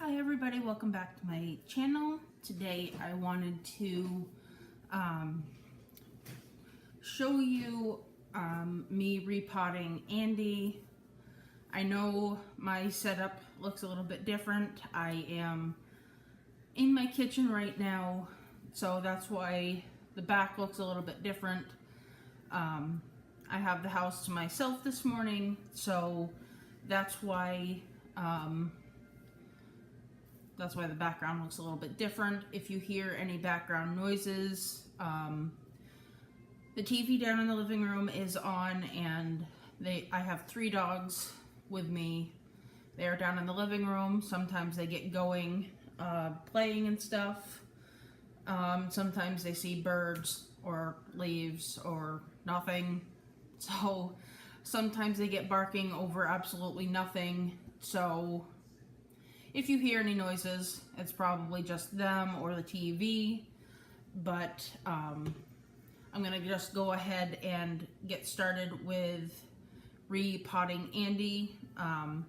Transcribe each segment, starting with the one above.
Hi everybody, welcome back to my channel. Today I wanted to show you me repotting Andy. I know my setup looks a little bit different. I am in my kitchen right now, so that's why the back looks a little bit different. I have the house to myself this morning, so that's why the background looks a little bit different. If you hear any background noises, the TV down in the living room is on, and I have 3 dogs with me. They are down in the living room. Sometimes they get going, playing and stuff. Sometimes they see birds or leaves or nothing. So sometimes they get barking over absolutely nothing. So if you hear any noises, it's probably just them or the TV, but I'm going to just go ahead and get started with repotting Andy. I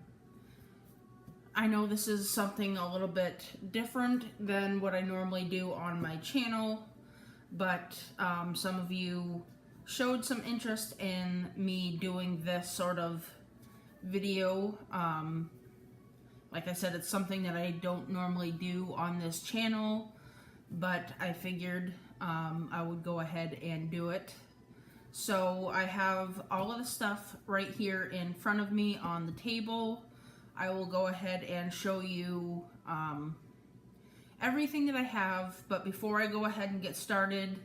know this is something a little bit different than what I normally do on my channel, but some of you showed some interest in me doing this sort of video. Like I said, it's something that I don't normally do on this channel, but I figured I would go ahead and do it. So I have all of the stuff right here in front of me on the table. I will go ahead and show you everything that I have, but before I go ahead and get started,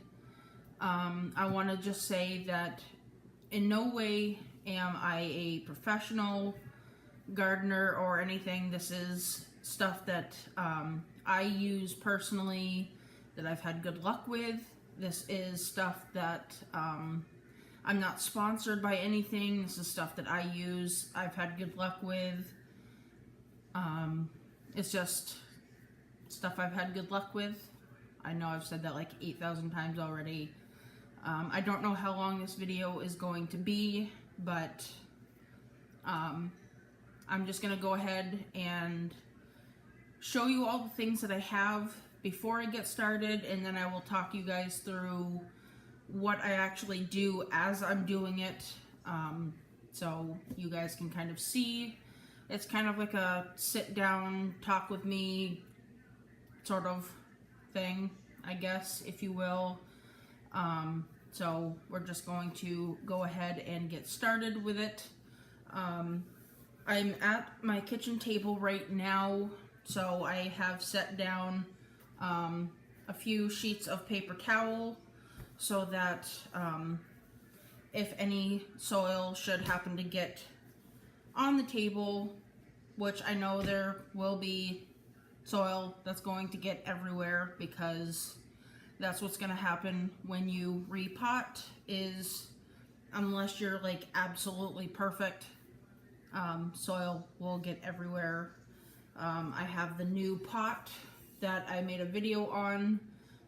I want to just say that in no way am I a professional gardener or anything. This is stuff that I use personally, that I've had good luck with. This is stuff that I'm not sponsored by anything. This is stuff that I use, I've had good luck with. It's just stuff I've had good luck with. I know I've said that like 8,000 times already. I don't know how long this video is going to be, but I'm just going to go ahead and show you all the things that I have before I get started, and then I will talk you guys through what I actually do as I'm doing it, so you guys can kind of see. It's kind of like a sit down, talk with me sort of thing, I guess, if you will. So we're just going to go ahead and get started with it. I'm at my kitchen table right now, so I have set down a few sheets of paper towel so that if any soil should happen to get on the table, which I know there will be soil that's going to get everywhere, because that's what's going to happen when you repot, is unless you're like absolutely perfect, soil will get everywhere. I have the new pot that I made a video on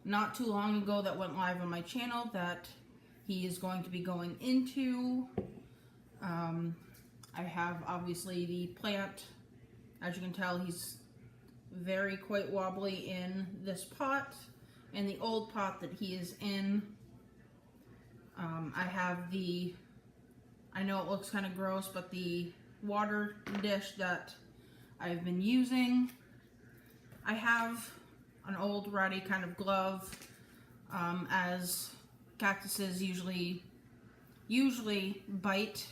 not too long ago that went live on my channel that he is going to be going into. I have obviously the plant. As you can tell, he's quite wobbly in this pot, and the old pot that he is in. I have I know it looks kind of gross, but the water dish that I've been using. I have an old ratty kind of glove, as cactuses usually bite.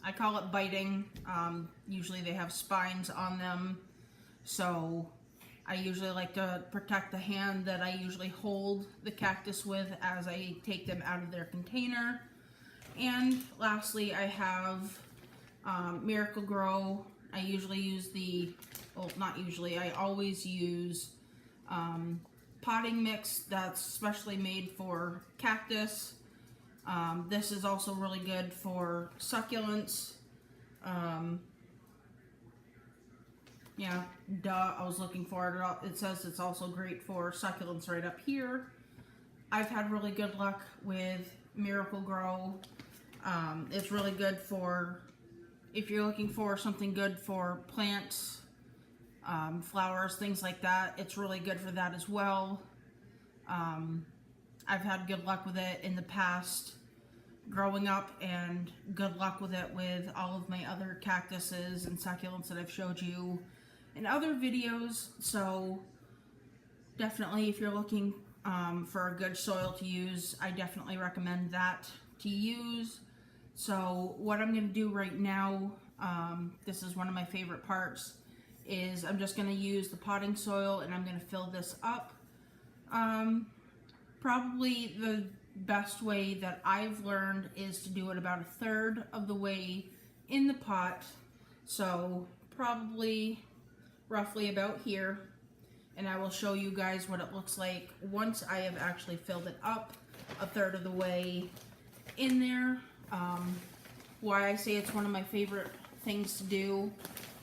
I call it biting. Usually they have spines on them, so I usually like to protect the hand that I usually hold the cactus with as I take them out of their container. And lastly, I have Miracle Grow. I usually use I always use potting mix that's specially made for cactus. This is also really good for succulents. Yeah, duh, I was looking for it. It says it's also great for succulents right up here. I've had really good luck with Miracle Grow. It's really good for, if you're looking for something good for plants, flowers, things like that. It's really good for that as well. I've had good luck with it in the past growing up, and good luck with it with all of my other cactuses and succulents that I've showed you in other videos. So definitely, if you're looking for a good soil to use, I definitely recommend that to use. So what I'm going to do right now, this is one of my favorite parts, is I'm just going to use the potting soil and I'm going to fill this up. Probably the best way that I've learned is to do it about 1/3 of the way in the pot. So probably roughly about here. And I will show you guys what it looks like once I have actually filled it up 1/3 of the way in there. Why I say it's one of my favorite things to do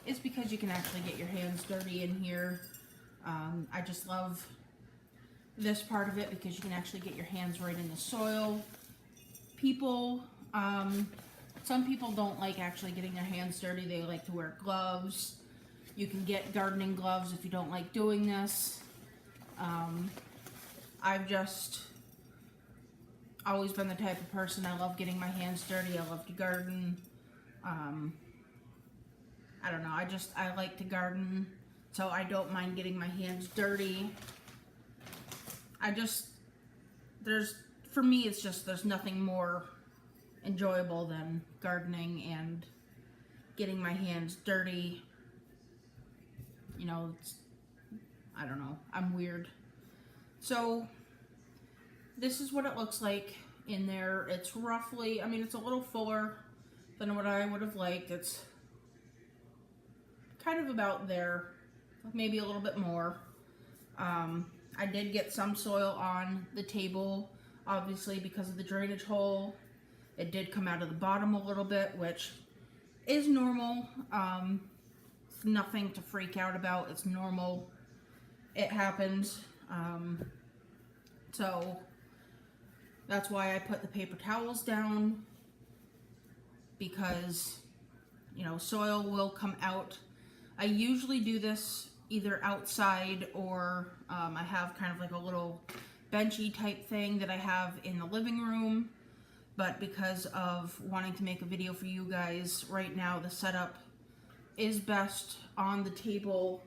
is because you can actually get your hands dirty in here. I just love this part of it because you can actually get your hands right in the soil. Some people don't like actually getting their hands dirty. They like to wear gloves. You can get gardening gloves if you don't like doing this. I've just always been the type of person, I love getting my hands dirty. I love to garden. I don't know, I like to garden, so I don't mind getting my hands dirty. For me, it's just, there's nothing more enjoyable than gardening and getting my hands dirty. You know, I don't know, I'm weird. So this is what it looks like in there. It's roughly, I mean, it's a little fuller than what I would have liked. It's kind of about there, maybe a little bit more. I did get some soil on the table, obviously because of the drainage hole. It did come out of the bottom a little bit, which is normal. It's nothing to freak out about. It's normal. It happens. So that's why I put the paper towels down, because, you know, soil will come out. I usually do this either outside or I have kind of like a little benchy type thing that I have in the living room. But because of wanting to make a video for you guys, right now the setup is best on the table.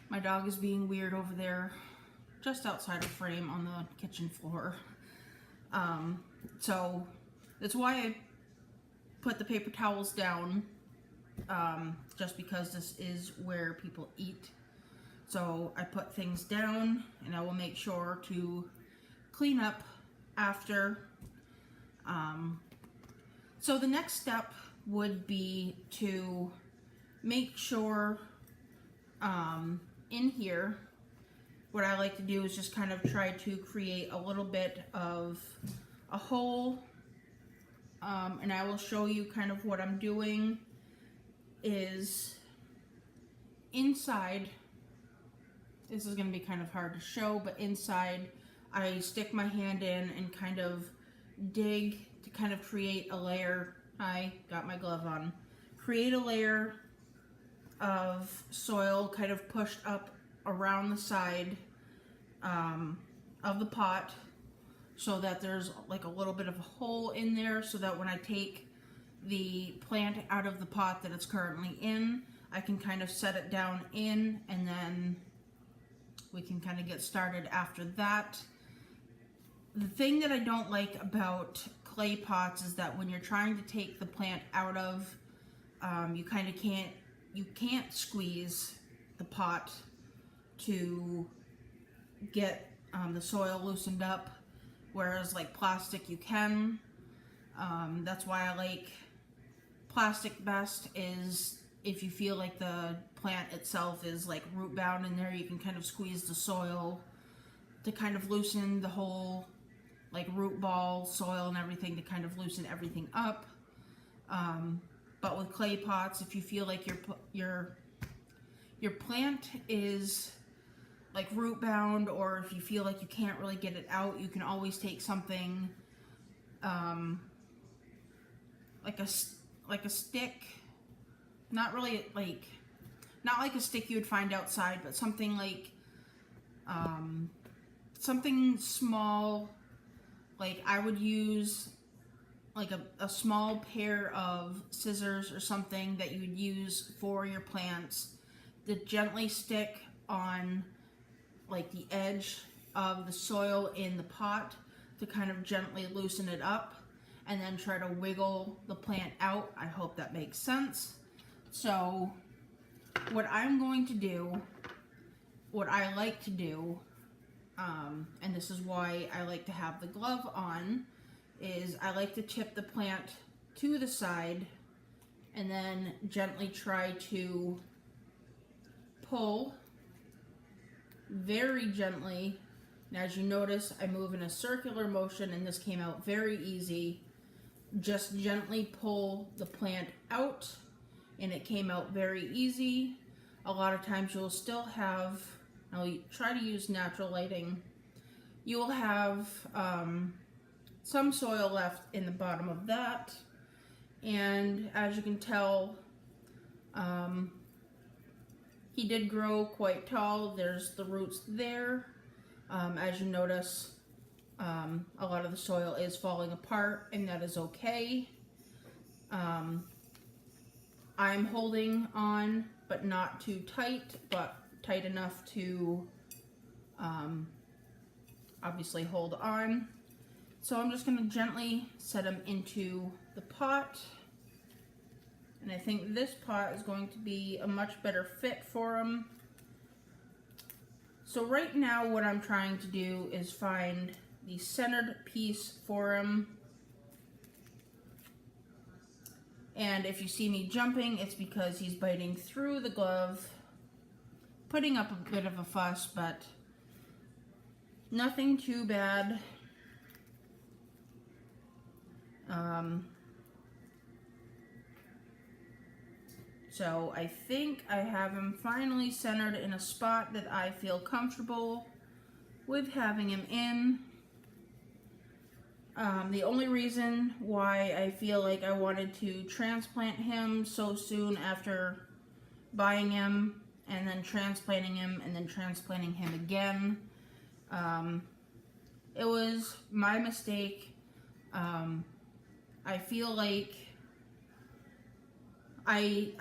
My dog is being weird over there, just outside of frame on the kitchen floor. So that's why I put the paper towels down, just because this is where people eat. So I put things down, and I will make sure to clean up after. So the next step would be to make sure in here, what I like to do is just kind of try to create a little bit of a hole, and I will show you kind of what I'm doing is inside. This is going to be kind of hard to show, but inside I stick my hand in and kind of dig to kind of create a layer. I got my glove on. Create a layer of soil kind of pushed up around the side of the pot, so that there's like a little bit of a hole in there, so that when I take the plant out of the pot that it's currently in, I can kind of set it down in, and then we can kind of get started after that. The thing that I don't like about clay pots is that when you're trying to take the plant out of, you kind of can't squeeze the pot to get the soil loosened up, whereas like plastic you can. That's why I like plastic best, is if you feel like the plant itself is like root bound in there, you can kind of squeeze the soil to kind of loosen the whole like root ball, soil and everything, to kind of loosen everything up. But with clay pots, if you feel like your plant is like root bound, or if you feel like you can't really get it out, you can always take something like a stick not really like, not like a stick you would find outside, but something like, something small. Like I would use like a small pair of scissors or something that you would use for your plants to gently stick on like the edge of the soil in the pot to kind of gently loosen it up, and then try to wiggle the plant out. I hope that makes sense. So what I'm going to do, what I like to do, and this is why I like to have the glove on, is I like to tip the plant to the side and then gently try to pull very gently. And as you notice, I move in a circular motion, and this came out very easy. Just gently pull the plant out, and it came out very easy. A lot of times you'll still have, I'll try to use natural lighting, you will have some soil left in the bottom of that. And as you can tell, he did grow quite tall. There's the roots there. As you notice, a lot of the soil is falling apart, and that is okay. I'm holding on, but not too tight, but tight enough to obviously hold on. So I'm just going to gently set him into the pot. And I think this pot is going to be a much better fit for him. So right now what I'm trying to do is find the centered piece for him. And if you see me jumping, it's because he's biting through the glove, putting up a bit of a fuss, but nothing too bad. So I think I have him finally centered in a spot that I feel comfortable with having him in. The only reason why I feel like I wanted to transplant him so soon after buying him and then transplanting him and then transplanting him again, it was my mistake. I feel like I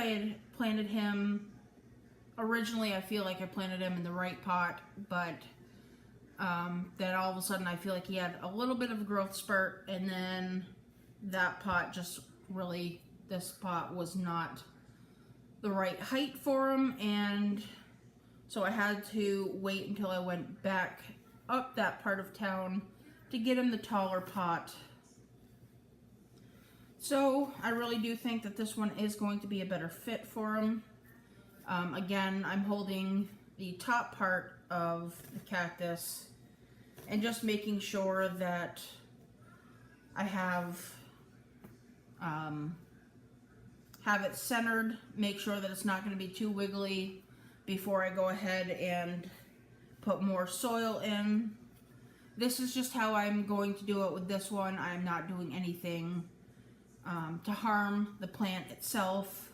had planted him originally. I feel like I planted him in the right pot, but then all of a sudden I feel like he had a little bit of a growth spurt, and then that pot just really, this pot was not the right height for him, and so I had to wait until I went back up that part of town to get him the taller pot. So I really do think that this one is going to be a better fit for him. Again, I'm holding the top part of the cactus and just making sure that I have it centered, make sure that it's not going to be too wiggly before I go ahead and put more soil in. This is just how I'm going to do it with this one. I'm not doing anything to harm the plant itself.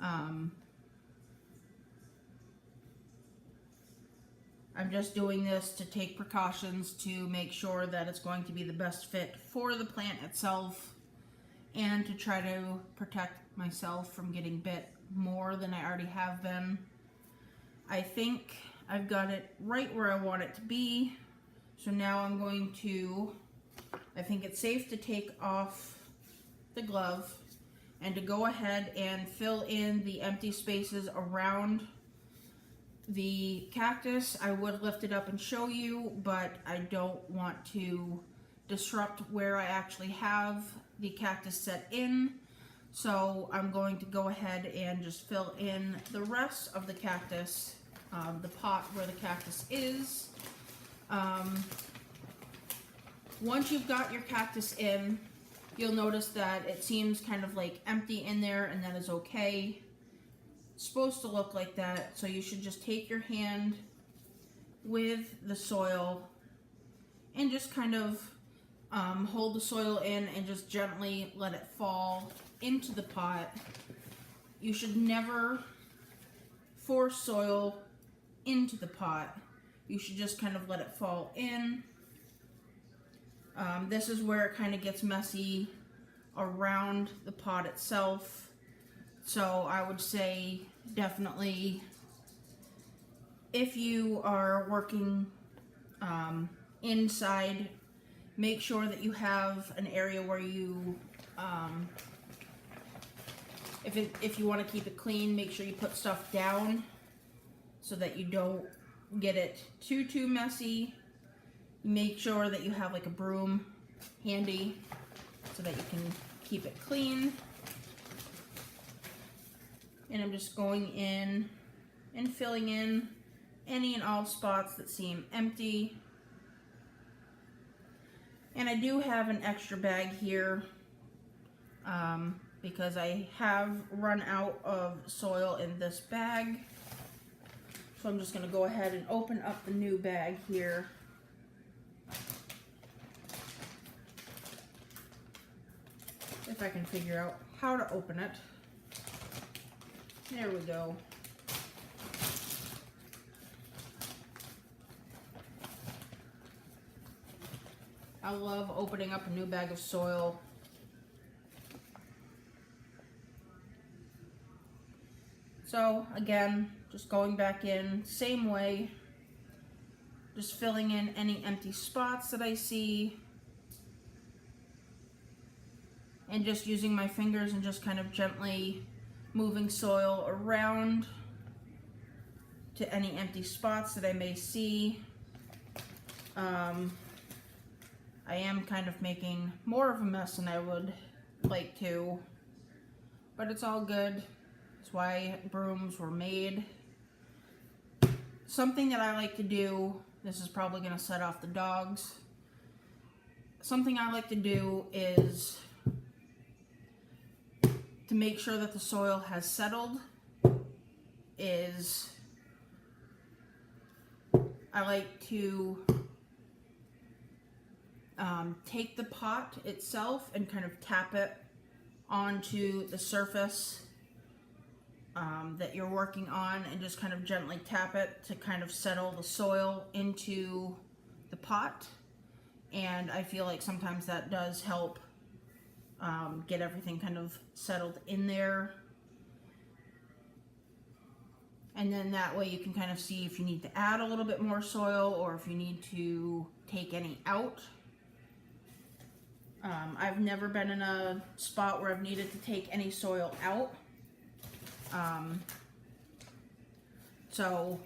I'm just doing this to take precautions to make sure that it's going to be the best fit for the plant itself, and to try to protect myself from getting bit more than I already have been. I think I've got it right where I want it to be. So now I'm going to, I think it's safe to take off the glove and to go ahead and fill in the empty spaces around the cactus. I would lift it up and show you, but I don't want to disrupt where I actually have the cactus set in. So I'm going to go ahead and just fill in the rest of the cactus, the pot where the cactus is. Once you've got your cactus in, you'll notice that it seems kind of like empty in there, and that is okay. It's supposed to look like that, so you should just take your hand with the soil and just kind of hold the soil in and just gently let it fall into the pot. You should never force soil into the pot. You should just kind of let it fall in. This is where it kind of gets messy around the pot itself. So I would say definitely, if you are working inside, make sure that you have an area where you, if you want to keep it clean, make sure you put stuff down so that you don't get it too messy. Make sure that you have like a broom handy so that you can keep it clean. And I'm just going in and filling in any and all spots that seem empty. And I do have an extra bag here because I have run out of soil in this bag. So I'm just going to go ahead and open up the new bag here. If I can figure out how to open it. There we go. I love opening up a new bag of soil. So again, just going back in, same way, just filling in any empty spots that I see, and just using my fingers and just kind of gently moving soil around to any empty spots that I may see. I am kind of making more of a mess than I would like to, but it's all good. That's why brooms were made. Something that I like to do, this is probably going to set off the dogs. Something I like to do is to make sure that the soil has settled is I like to take the pot itself and kind of tap it onto the surface that you're working on, and just kind of gently tap it to kind of settle the soil into the pot. And I feel like sometimes that does help get everything kind of settled in there. And then that way you can kind of see if you need to add a little bit more soil or if you need to take any out. I've never been in a spot where I've needed to take any soil out. So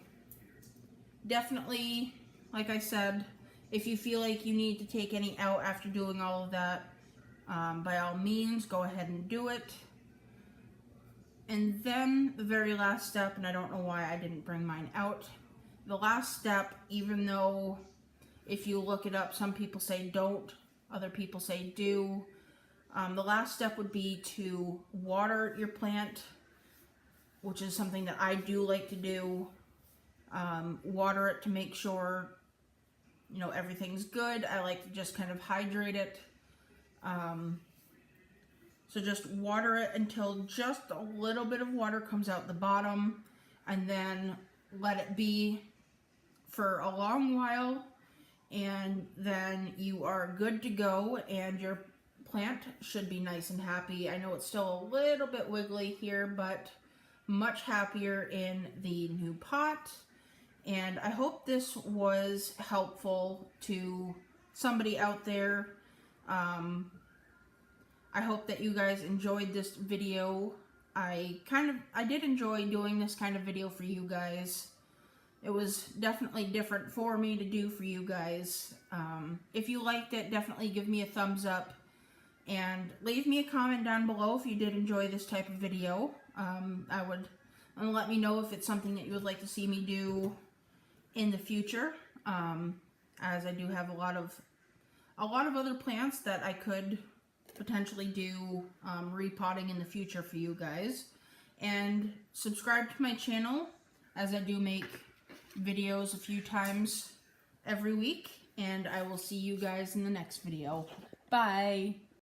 definitely, like I said, if you feel like you need to take any out after doing all of that, by all means, go ahead and do it. And then the very last step, and I don't know why I didn't bring mine out. The last step, even though if you look it up, some people say don't, other people say do. The last step would be to water your plant, which is something that I do like to do. Water it to make sure, you know, everything's good. I like to just kind of hydrate it. So just water it until just a little bit of water comes out the bottom, and then let it be for a long while, and then you are good to go, and your plant should be nice and happy. I know it's still a little bit wiggly here, but much happier in the new pot. And I hope this was helpful to somebody out there. I hope that you guys enjoyed this video. I did enjoy doing this kind of video for you guys. It was definitely different for me to do for you guys. If you liked it, definitely give me a thumbs up. And leave me a comment down below if you did enjoy this type of video. And let me know if it's something that you would like to see me do in the future. As I do have a lot of other plants that I could potentially do repotting in the future for you guys. And subscribe to my channel, as I do make videos a few times every week. and I will see you guys in the next video. Bye!